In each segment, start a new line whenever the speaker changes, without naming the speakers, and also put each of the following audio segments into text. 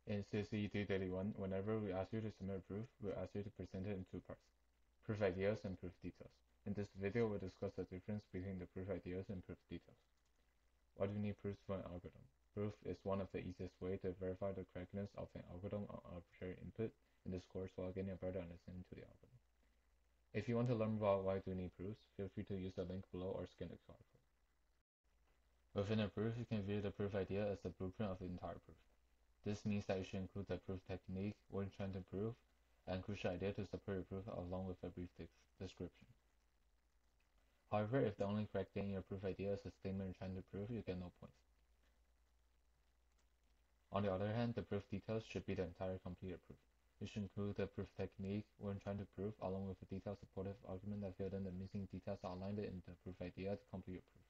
In CSE Daily 1, whenever we ask you to submit a proof, we'll ask you to present it in two parts, proof ideas and proof details. In this video, we'll discuss the difference between the proof ideas and proof details. Why do you need proofs for an algorithm? Proof is one of the easiest ways to verify the correctness of an algorithm on arbitrary input in this course while getting a better understanding to the algorithm. If you want to learn about why do you need proofs, feel free to use the link below or scan the QR code. Within a proof, you can view the proof idea as the blueprint of the entire proof. This means that you should include the proof technique, what you're trying to prove, and crucial idea to support your proof along with a brief description. However, if the only correct thing in your proof idea is the statement you're trying to prove, you get no points. On the other hand, the proof details should be the entire completed proof. You should include the proof technique, what you're trying to prove, along with a detailed supportive argument that filled in the missing details outlined in the proof idea to complete your proof.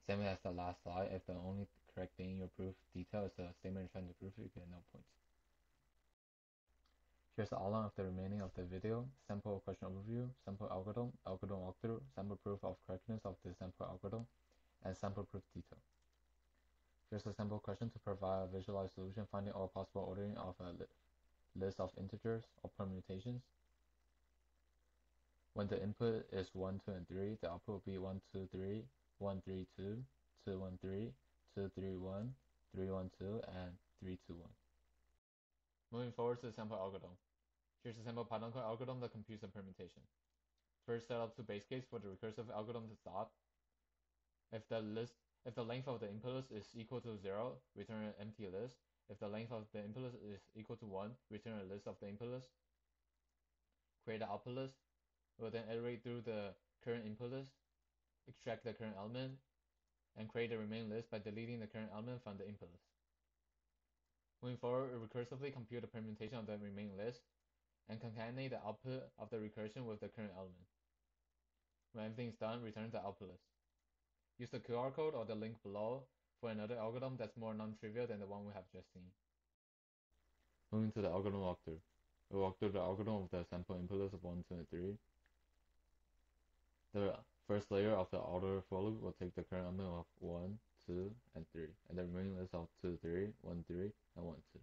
Same as the last slide, if the only correct thing in your proof detail is the statement you're trying to prove, you get no points. Here's the outline of the remaining of the video: sample question overview, sample algorithm, algorithm walkthrough, sample proof of correctness of the sample algorithm, and sample proof detail. Here's a sample question to provide a visualized solution finding all possible ordering of a list of integers or permutations. When the input is 1, 2, and 3, the output will be 1, 2, 3, 1, 3, 2, 2, 1, 3, 2, 3, 1, 3, 1, 2, and 3, 2, 1. Moving forward to the sample algorithm. Here's a sample Python code algorithm that computes a permutation. First, set up two base case for the recursive algorithm to stop. If the length of the input list is equal to 0, return an empty list. If the length of the input list is equal to 1, return a list of the input list. Create an output list. We'll then iterate through the current input list, extract the current element, and create a remaining list by deleting the current element from the input list. Moving forward, we recursively compute the permutation of the remaining list and concatenate the output of the recursion with the current element. When everything is done, return the output list. Use the QR code or the link below for another algorithm that's more non-trivial than the one we have just seen. Moving to the algorithm walkthrough. We'll walk through the algorithm of the sample input list of 1, 2, and 3. The first layer of the outer for loop will take the current element of 1, 2, and 3, and the remaining list of 2, 3, 1, 3, and 1, 2.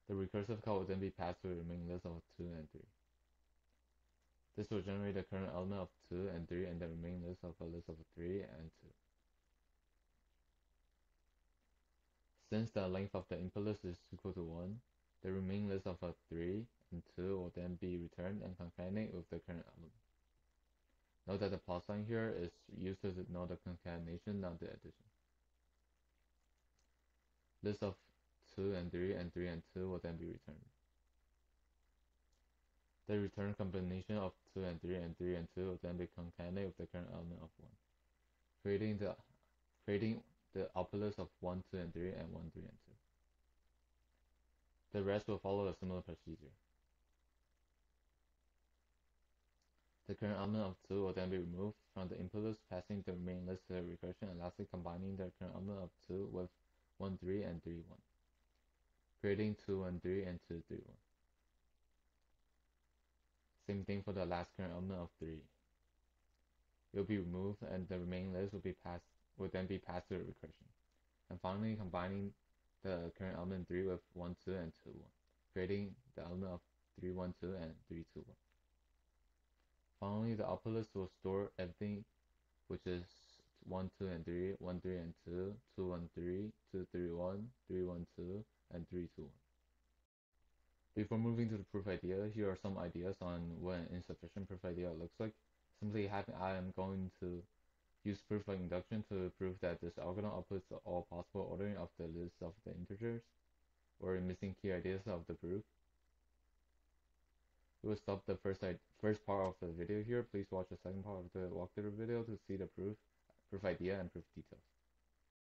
The recursive call will then be passed to the remaining list of 2 and 3. This will generate the current element of 2 and 3 and the remaining list of a list of 3 and 2. Since the length of the input list is equal to 1, the remaining list of 3 and 2 will then be returned and concatenate with the current element. Note that the plus sign here is used to denote the concatenation, not the addition. List of 2 and 3 and 3 and 2 will then be returned. The return combination of 2 and 3 and 3 and 2 will then be concatenated with the current element of 1, creating the output list of 1, 2, and 3 and 1, 3, and 2. The rest will follow a similar procedure. The current element of 2 will then be removed from the input list, passing the remaining list to the recursion, and lastly combining the current element of 2 with 1, 3, and 3, 1, creating 2, 1, 3, and 2, 3, 1. Same thing for the last current element of 3. It will be removed and the remaining list will then be passed to the recursion. And finally combining the current element 3 with 1, 2, and 2, 1, creating the element of 3, 1, 2, and 3, 2, 1. Finally, the output list will store everything, which is 1, 2, and 3, 1, 3, and 2, 2, 1, 3, 2, 3, 1, 3, 1, 2, and 3, 2, 1. Before moving to the proof idea, here are some ideas on what an insufficient proof idea looks like. Simply I am going to use proof like induction to prove that this algorithm outputs all possible ordering of the list of the integers, or missing key ideas of the proof. We will stop the first part of the video here. Please watch the second part of the walkthrough video to see the proof idea, and proof details.